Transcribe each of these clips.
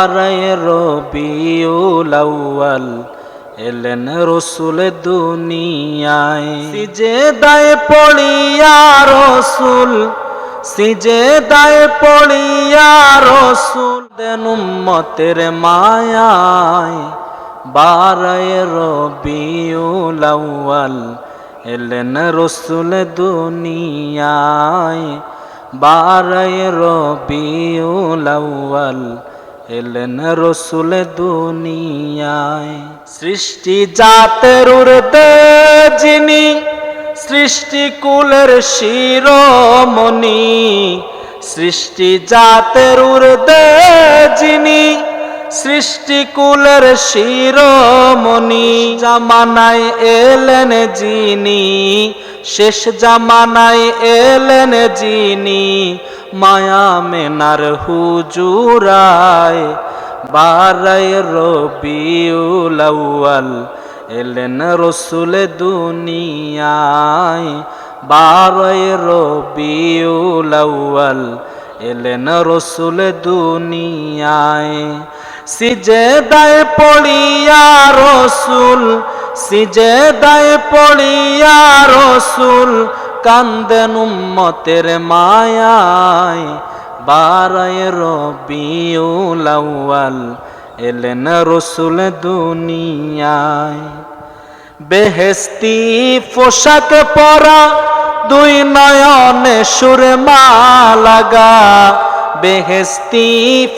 বারায় রবিউল আউয়াল এলেন রসুল দুনিয়ায়। সিজদায় পড়িয়া রসুল, সিজদায় পড়িয়া রসুল দেন উম্মতের মায়ায়। বারায় রবিউল আউয়াল এলেন রসুল দুনিয়ায়। বারায় রবিউল আউয়াল এলেন রসুল দুনিয়ায়। সৃষ্টি জাতের ঊর্ধ্বে যিনি, সৃষ্টি কুলের শিরোমণি। সৃষ্টি জাতের ঊর্ধ্বে যিনি, সৃষ্টি কুলের শিরোমণি। জামানায় এলেন যিনি, শেষ জামানায় এলেন যিনি, মায়া মেনার হুজুরায়। বারায় রবিউল আউয়াল এলেন রসুল দুনিয়ায়। বারায় রবিউল আউয়াল এলেন রসুল দুনিয়ায়। সিজদায় পড়িয়া রসুল, সিজদায় পড়িয়া রসুল কান্দেন উম্মতের মায়ায়। বারায় রবিউল আউয়াল এলেন রসুল দুনিয়ায়। বেহেশতি পোশাক পরা, দুই নয়নে সুরমা লাগা। বেহেশতি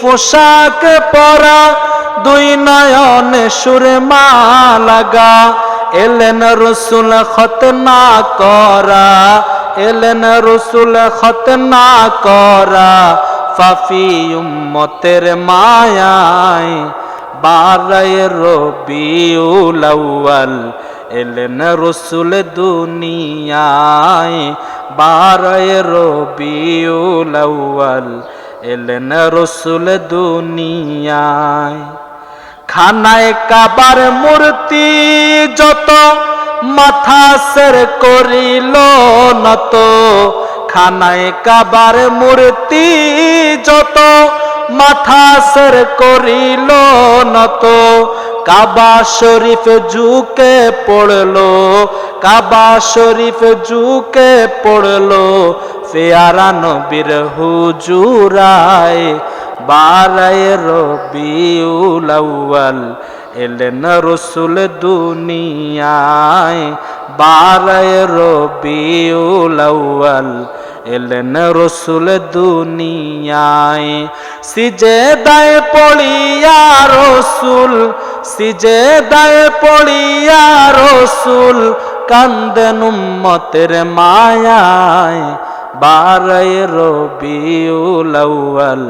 পোশাক পরা, দুই নয়নে সুরমা লাগা। এলেন রসুল খতনা করা, এলেন রসুল খতনা করা, ফাফি উম্মতের মায়ায়। বারায় রবিউল আউয়াল এলেন রসুল দুনিয়ায়। বারায় রবিউল আউয়াল এলেন রসুল দুনিয়ায়। খানায় কাবার মূর্তি যত, মাথা সের করিল নত। খানায় কাবার মূর্তি যত, মাথা সের করিল নত। কাবা শরীফ ঝুঁকে পড়লো, কাবা শরীফ ঝুঁকে পড়লো, পেয়ারা নবীর হুজুরায়। বারায় রবিউল আউয়াল এলেন রসুল দুনিয়ায়। বারায় রবিউল আউয়াল এলেন রসুল দুনিয়ায়। সিজদায় পড়িয়া রসুল, সিজদায় পড়িয়া রসুল কান্দেন উম্মতের মায়ায়। বারায় রবিউল আউয়াল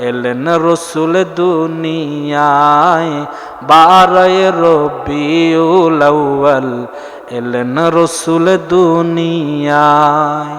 এলেন রসুল দুনিয়ায়। বারায় রবিউল আউয়াল এলেন রসুল দুনিয়ায়।